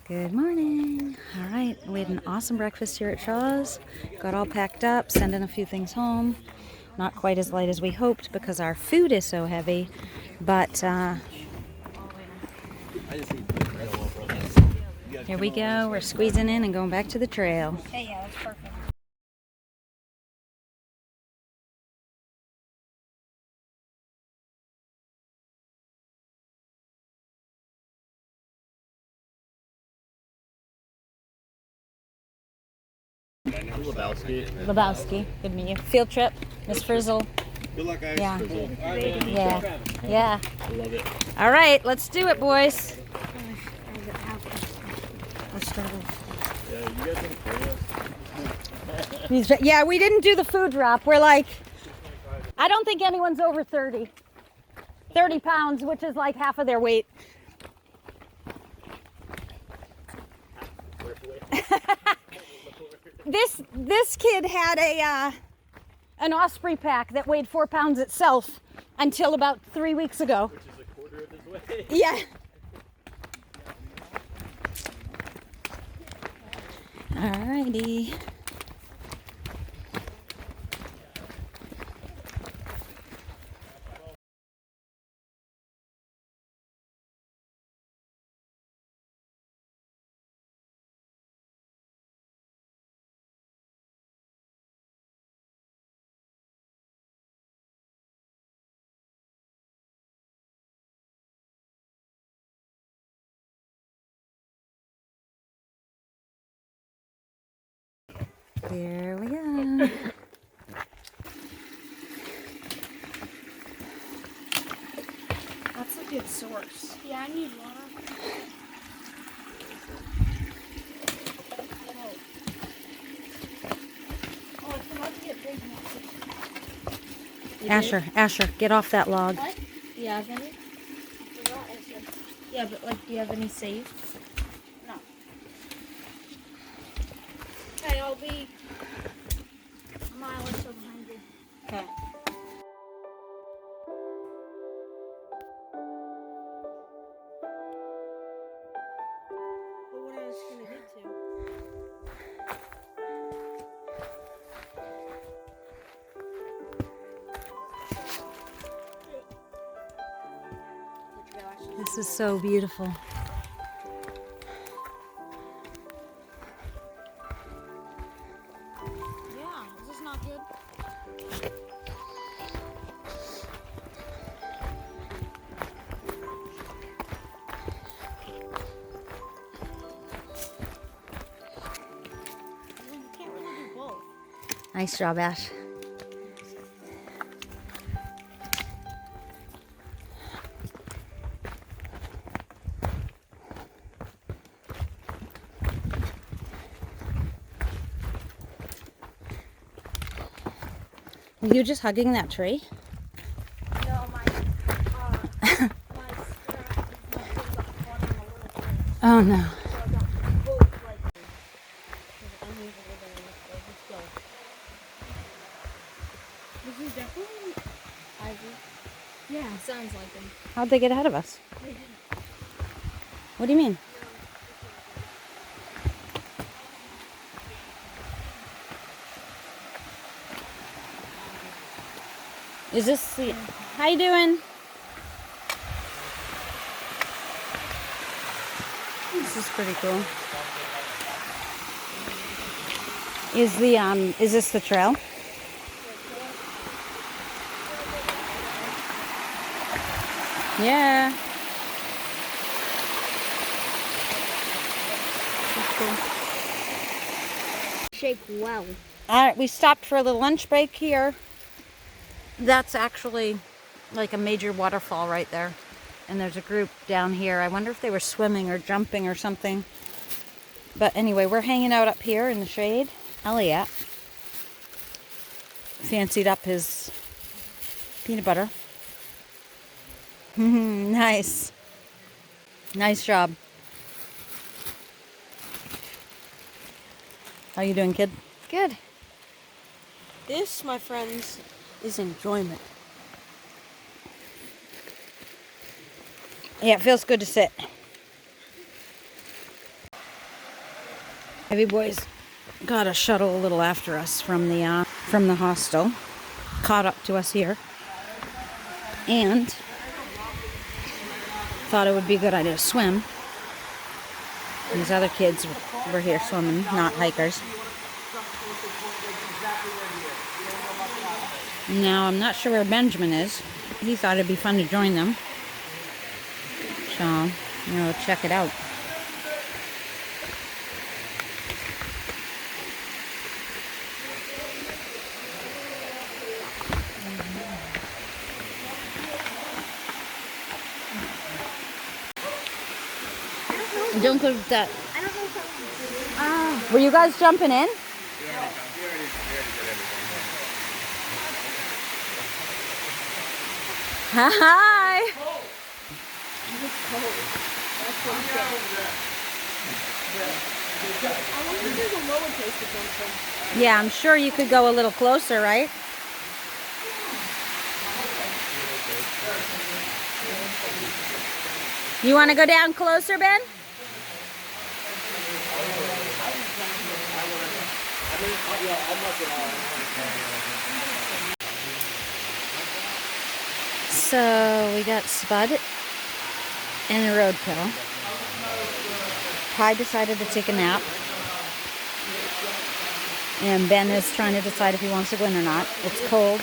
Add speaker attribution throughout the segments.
Speaker 1: Good morning. All right, we had an awesome breakfast here at Shaw's. Got all packed up, sending a few things home. Not quite as light as we hoped because our food is so heavy, but here we go. We're squeezing in and going back to the trail.
Speaker 2: Hey, yeah, that's perfect.
Speaker 1: Lebowski, good to meet you. Field trip, Miss Frizzle.
Speaker 3: Good luck, guys.
Speaker 1: Yeah.
Speaker 3: Frizzle.
Speaker 1: Yeah.
Speaker 3: I love it.
Speaker 1: All right, let's do it, boys. Let's start
Speaker 3: Yeah, you guys want to play us?
Speaker 1: Yeah, we didn't do the food drop. We're like, I don't think anyone's over 30 pounds, which is like half of their weight. This kid had an osprey pack that weighed 4 pounds itself until about 3 weeks ago.
Speaker 3: Which is a quarter of his weight.
Speaker 1: Yeah. Alrighty. Here we go.
Speaker 2: That's a good source. Yeah, I need water. Oh, it's about to get big now.
Speaker 1: Asher, get off that log.
Speaker 2: What? Do you have any? I forgot I said. Yeah, but like, do you have any saved? No. Okay, I'll be a mile or so behind you.
Speaker 1: Okay.
Speaker 2: But what I was gonna get to.
Speaker 1: This is so beautiful.
Speaker 2: Yeah, is this not good? You can't really do both.
Speaker 1: Nice job, Ash. Were you just hugging that tree?
Speaker 2: No, my strap is not good about falling a little bit.
Speaker 1: Oh no.
Speaker 2: So I got both like This is definitely ivy. Yeah, sounds like them.
Speaker 1: How'd they get ahead of us? What do you mean? Is this the... How you doing? This is pretty cool. Is this the trail? Yeah. That's cool.
Speaker 2: Shake well.
Speaker 1: All right, we stopped for a little lunch break here. That's actually like a major waterfall right there. And there's a group down here. I wonder if they were swimming or jumping or something. But anyway, we're hanging out up here in the shade. Elliot fancied up his peanut butter. Nice. Nice job. How you doing, kid?
Speaker 2: Good. This, my friends, is enjoyment.
Speaker 1: Yeah, it feels good to sit. Heavy boys got a shuttle a little after us from the hostel, caught up to us here, and thought it would be a good idea to swim. These other kids were here swimming, not hikers. Now, I'm not sure where Benjamin is. He thought it'd be fun to join them. So, check it out. Don't go with that.
Speaker 2: I don't know if
Speaker 1: Were you guys jumping in? Hi.
Speaker 2: I wonder if there's a lower place to jump from.
Speaker 1: Yeah, I'm sure you could go a little closer, right? You want to go down closer, Ben? So we got Spud and a roadkill. Pi decided to take a nap. And Ben is trying to decide if he wants to go in or not. It's cold.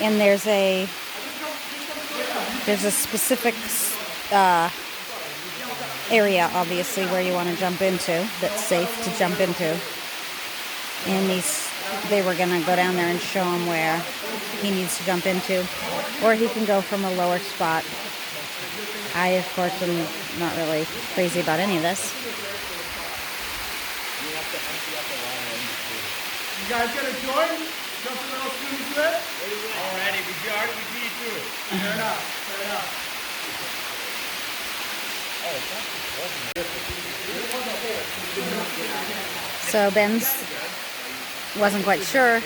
Speaker 1: And there's a specific area, obviously, where you want to jump into, that's safe to jump into. And they were going to go down there and show him where he needs to jump into. Or he can go from a lower spot. I, of course, am not really crazy about any of this.
Speaker 3: You guys gonna join? Jump a little student to it? Alrighty, we already beat you through it. Fair enough, fair enough.
Speaker 1: So Ben's wasn't quite sure.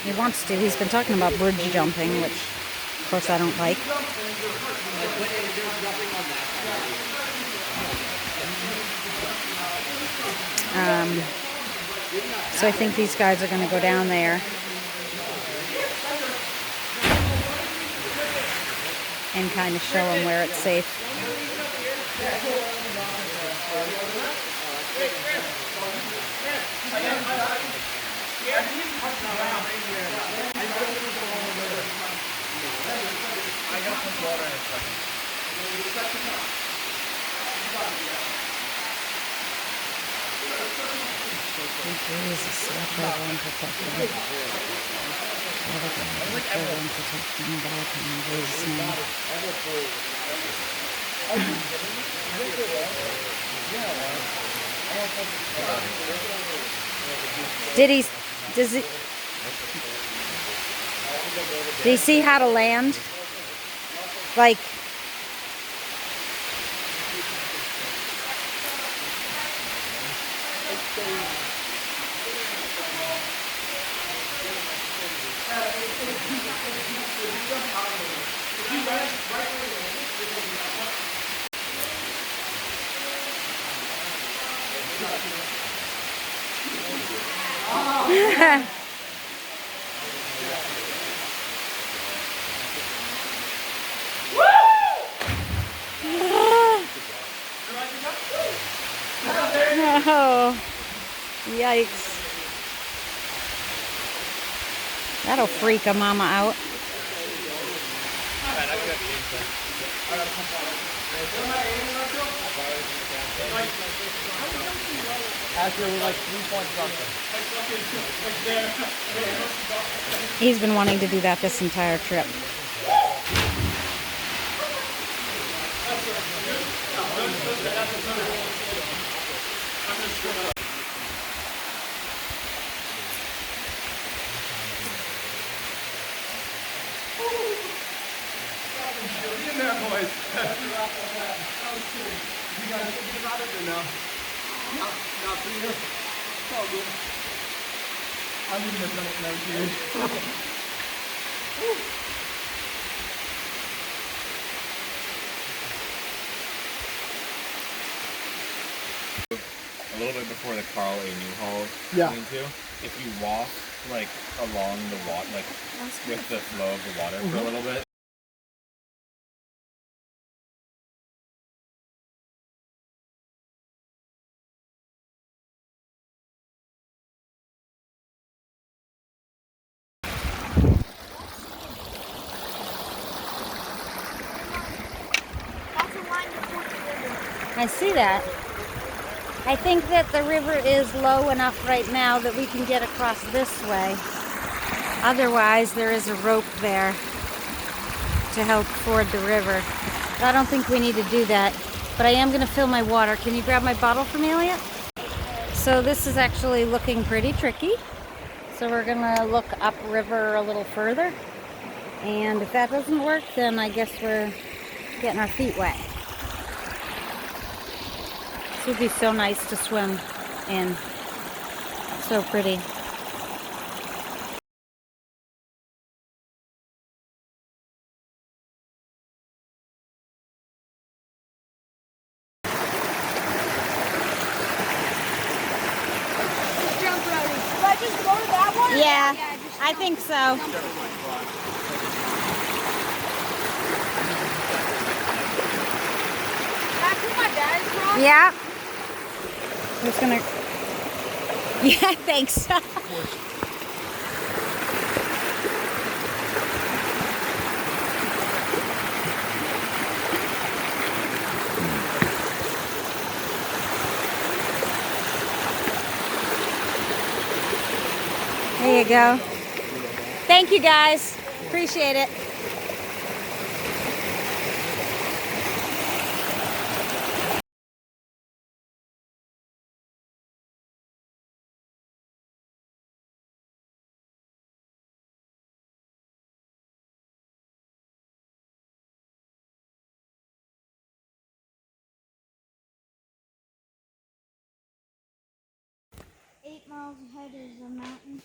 Speaker 1: He wants to. He's been talking about bridge jumping, which, of course, I don't like. So I think these guys are going to go down there and kind of show them where it's safe.
Speaker 3: I got some water in a second.
Speaker 1: Jesus, everyone protecting. Everyone protecting the balcony in Jesus' name. Did he see how to land? Like, oh, yikes. That'll freak a mama out.
Speaker 3: Actually, we're like 3 points something.
Speaker 1: He's been wanting to do that this entire trip.
Speaker 3: Get in there, boys. You guys think about it or no? Not for you. It's all good. I wouldn't have done it in 19 years.
Speaker 4: a little bit before the Carl A. Newhall
Speaker 3: Yeah.
Speaker 4: lean-to. If you walk like along the water, like with the flow of the water for a little bit.
Speaker 2: That's a line before the river.
Speaker 1: I see that. I think that the river is low enough right now that we can get across this way. Otherwise, there is a rope there to help ford the river. But I don't think we need to do that. But I am going to fill my water. Can you grab my bottle for me, Elliot? So this is actually looking pretty tricky. So we're going to look upriver a little further. And if that doesn't work, then I guess we're getting our feet wet. This would be so nice to swim in. So pretty.
Speaker 2: Just jump ready. Do I just go to that one?
Speaker 1: Yeah,
Speaker 2: just
Speaker 1: I think so.
Speaker 2: That's what my dad is from.
Speaker 1: Yeah. I'm just gonna. Yeah, thanks. There you go. Thank you guys. Appreciate it.
Speaker 2: Eight miles ahead is a mountain.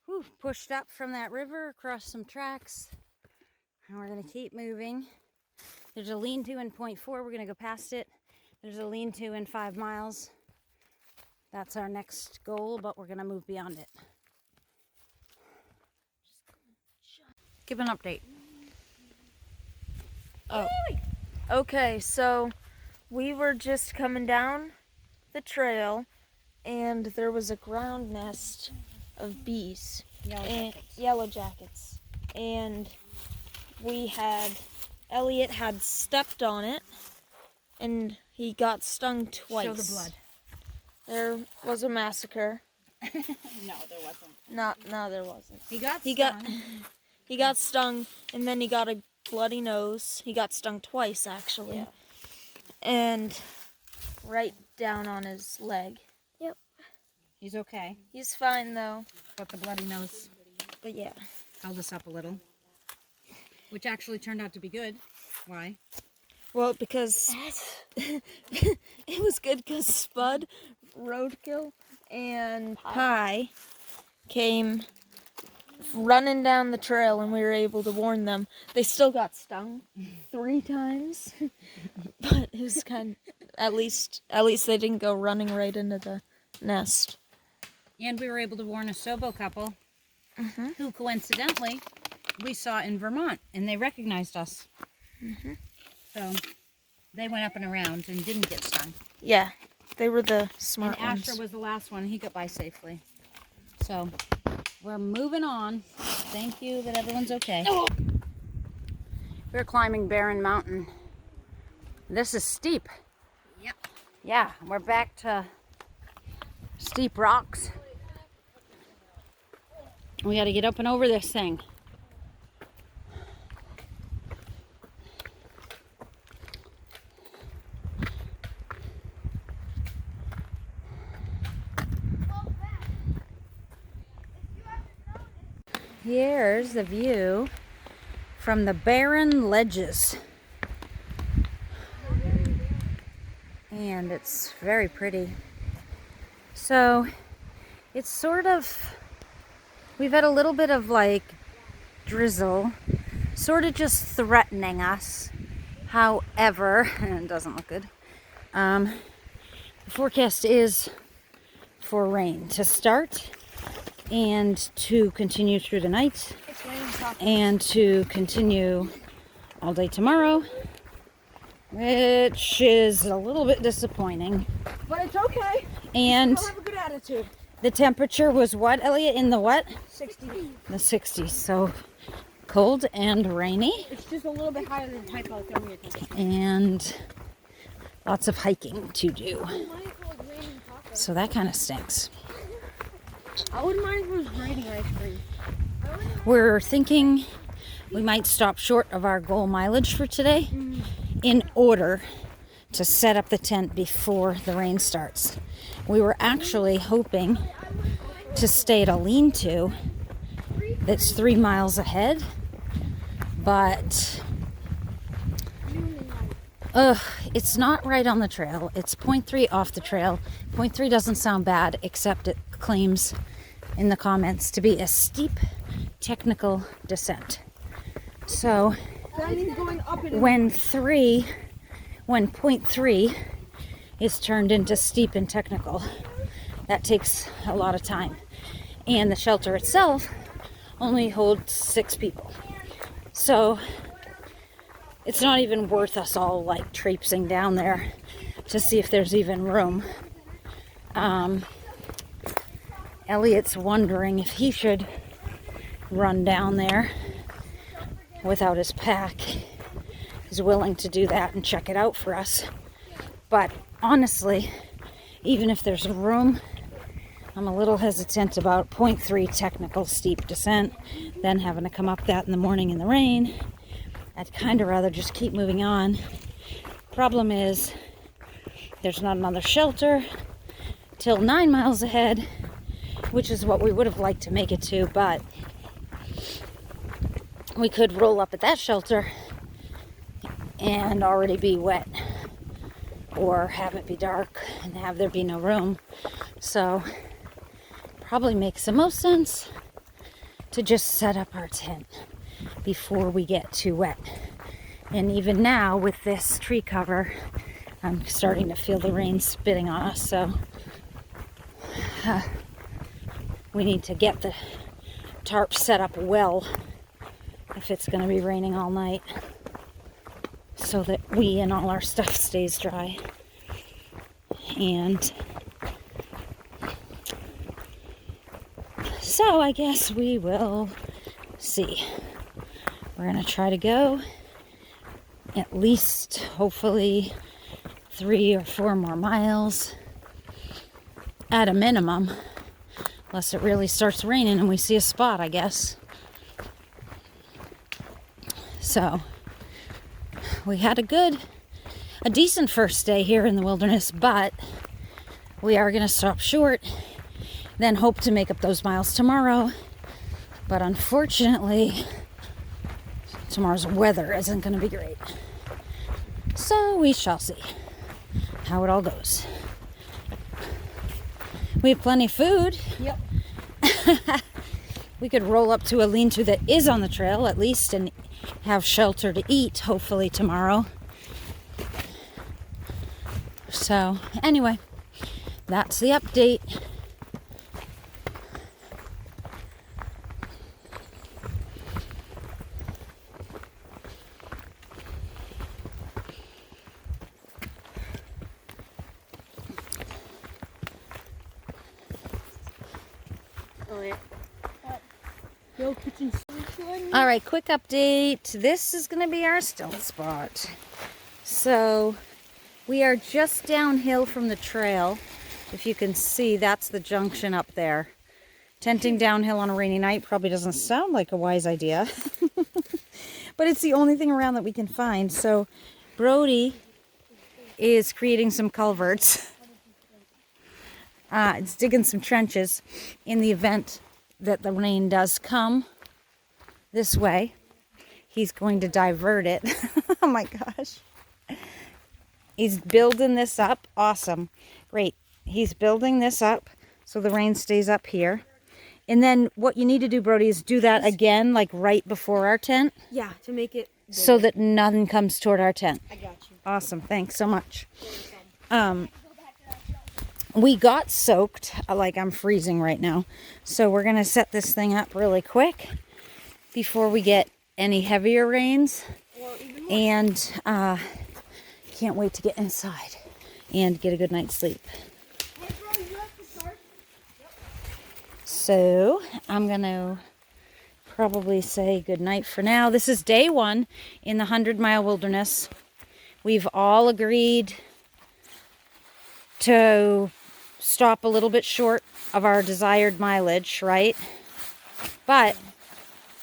Speaker 1: Whew, pushed up from that river across some tracks. And we're gonna keep moving. There's a lean-to in 0.4. We're gonna go past it. There's a lean-to in 5 miles. That's our next goal, but we're gonna move beyond it. Give an update.
Speaker 5: Oh. Okay, so we were just coming down the trail and there was a ground nest of bees and yellow jackets. And Elliot had stepped on it and he got stung twice.
Speaker 1: Show the blood.
Speaker 5: There was a massacre.
Speaker 1: No, there wasn't.
Speaker 5: No, there wasn't.
Speaker 1: He got
Speaker 5: He got stung, and then he got a bloody nose. He got stung twice, actually.
Speaker 1: Yeah.
Speaker 5: And right down on his leg. Yep.
Speaker 1: He's okay,
Speaker 5: He's fine, though.
Speaker 1: but the bloody nose
Speaker 5: But yeah.
Speaker 1: held us up a little, which actually turned out to be good. Why?
Speaker 5: Well, because it was good because Spud, Roadkill, and Pie came running down the trail and we were able to warn them. They still got stung 3 times, but it was kind of, at least they didn't go running right into the nest.
Speaker 1: And we were able to warn a Sobo couple who coincidentally we saw in Vermont, and they recognized us. So they went up and around and didn't get stung.
Speaker 5: Yeah, they were the smart
Speaker 1: And
Speaker 5: ones.
Speaker 1: Asher was the last one. He got by safely. So we're moving on. Thank you that everyone's okay. We're climbing Barren Mountain. This is steep.
Speaker 2: Yep.
Speaker 1: Yeah, we're back to steep rocks. We got to get up and over this thing. Here's the view from the barren ledges. And it's very pretty. So it's sort of, we've had a little bit of like drizzle, sort of just threatening us. However, and it doesn't look good. The forecast is for rain to start and to continue through the night
Speaker 2: It's raining chocolate.
Speaker 1: and to continue all day tomorrow, which is a little bit disappointing.
Speaker 2: But it's okay.
Speaker 1: And
Speaker 2: I'll have a good attitude.
Speaker 1: the temperature was what, Elliot? In the what?
Speaker 2: 60.
Speaker 1: The 60s. So cold and rainy
Speaker 2: It's just a little bit higher than hypothermia temperature.
Speaker 1: and lots of hiking to do.
Speaker 2: I wouldn't mind if it was raining chocolate.
Speaker 1: So that kind of stinks.
Speaker 2: I wouldn't mind if it was raining ice cream.
Speaker 1: We're thinking we might stop short of our goal mileage for today in order to set up the tent before the rain starts. We were actually hoping to stay at a lean-to that's 3 miles ahead, but it's not right on the trail. It's 0.3 off the trail. 0.3 doesn't sound bad, except it claims in the comments to be a steep technical descent. So
Speaker 2: That means going up and
Speaker 1: when 0.3 is turned into steep and technical, that takes a lot of time. And the shelter itself only holds 6 people. So it's not even worth us all like traipsing down there to see if there's even room. Elliot's wondering if he should run down there without his pack. He's willing to do that and check it out for us. But honestly, even if there's room, I'm a little hesitant about 0.3 technical steep descent, then having to come up that in the morning in the rain. I'd kind of rather just keep moving on. Problem is, there's not another shelter till 9 miles ahead, which is what we would have liked to make it to, but we could roll up at that shelter and already be wet, or have it be dark and have there be no room. So probably makes the most sense to just set up our tent before we get too wet. And even now with this tree cover, I'm starting to feel the rain spitting on us, so we need to get the tarp set up well if it's going to be raining all night, so that we and all our stuff stays dry. And so I guess we will see. We're going to try to go at least, hopefully, 3 or 4 more miles at a minimum, unless it really starts raining and we see a spot, I guess. So we had a decent first day here in the wilderness, but we are going to stop short, then hope to make up those miles tomorrow. But unfortunately, tomorrow's weather isn't going to be great. So we shall see how it all goes. We have plenty of food.
Speaker 2: Yep.
Speaker 1: We could roll up to a lean-to that is on the trail at least and have shelter to eat, hopefully tomorrow. So anyway, that's the update.
Speaker 2: Oh yeah. Yo, kitchen.
Speaker 1: All right, quick update. This is going to be our stealth spot. So we are just downhill from the trail. If you can see, that's the junction up there. Tenting downhill on a rainy night probably doesn't sound like a wise idea. But it's the only thing around that we can find. So Brody is creating some culverts. It's digging some trenches in the event that the rain does come this way. He's going to divert it. Oh my gosh. He's building this up. Awesome. Great. He's building this up so the rain stays up here. And then what you need to do, Brody, is do that again, like right before our tent,
Speaker 2: Yeah, to make it.
Speaker 1: so that nothing comes toward our tent.
Speaker 2: I got you.
Speaker 1: Awesome. Thanks so much. We got soaked, like I'm freezing right now. So we're going to set this thing up really quick before we get any heavier rains. And can't wait to get inside and get a good night's sleep. So I'm going to probably say good night for now. This is day 1 in the 100-mile wilderness. We've all agreed to stop a little bit short of our desired mileage, right? But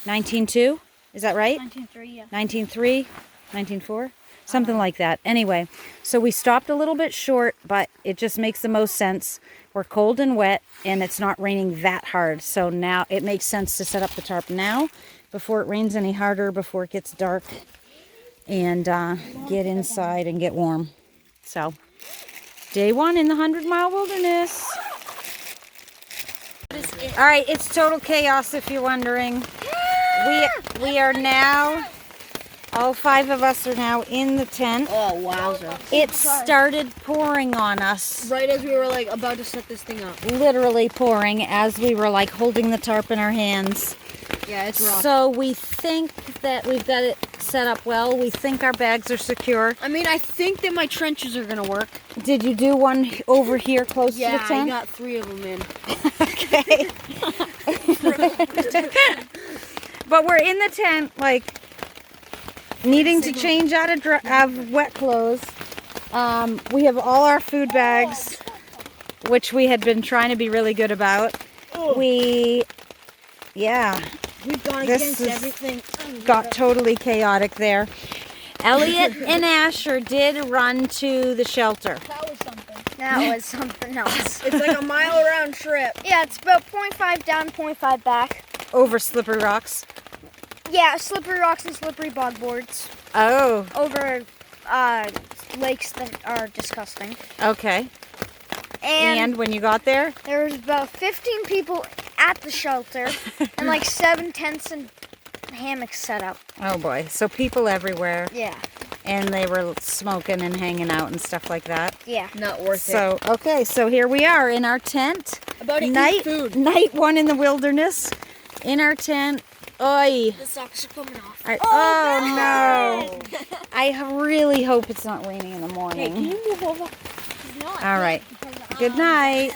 Speaker 1: 19.2, is that right?
Speaker 2: 19.3, yeah.
Speaker 1: 19.3, 19.4, something like that. Anyway, so we stopped a little bit short, but it just makes the most sense. We're cold and wet, and it's not raining that hard. So now it makes sense to set up the tarp now before it rains any harder, before it gets dark, and get inside and get warm. So day 1 in the 100-mile wilderness. All right, it's total chaos if you're wondering. We are now, all 5 of us are now in the tent.
Speaker 5: Oh, wowza.
Speaker 1: It started pouring on us.
Speaker 5: Right as we were like about to set this thing up.
Speaker 1: Literally pouring as we were like holding the tarp in our hands.
Speaker 5: Yeah, it's rough.
Speaker 1: So we think that we've got it set up well. We think our bags are secure.
Speaker 5: I mean, I think that my trenches are gonna work.
Speaker 1: Did you do one over here close to the
Speaker 5: Yeah, I
Speaker 1: tent?
Speaker 5: got 3 of them in.
Speaker 1: Okay. But we're in the tent, like, needing to change out of wet clothes. We have all our food bags, which we had been trying to be really good about. Yeah,
Speaker 5: We've gone
Speaker 1: This
Speaker 5: against
Speaker 1: is-
Speaker 5: everything.
Speaker 1: got totally chaotic there. Elliot and Asher did run to the shelter.
Speaker 2: That was something. That was something else.
Speaker 5: It's like a mile around trip.
Speaker 2: Yeah, it's about 0.5 down, 0.5 back.
Speaker 1: Over slippery rocks.
Speaker 2: Yeah, slippery rocks and slippery bog boards.
Speaker 1: Oh,
Speaker 2: Over lakes that are disgusting.
Speaker 1: okay.
Speaker 2: And
Speaker 1: And when you got there?
Speaker 2: there was about 15 people at the shelter and like 7 tents and hammocks set up.
Speaker 1: Oh boy, so people everywhere,
Speaker 2: Yeah,
Speaker 1: and they were smoking and hanging out and stuff like that.
Speaker 2: yeah.
Speaker 5: Not worth
Speaker 1: So, okay, so here we are in our tent.
Speaker 5: it. About to eat
Speaker 1: Night,
Speaker 5: food.
Speaker 1: night 1 in the wilderness. In our tent. Oi.
Speaker 2: The socks are coming off.
Speaker 1: Oh no. I really hope it's not raining in the morning.
Speaker 5: Hey, can you move over?
Speaker 2: No,
Speaker 1: All right. Good night.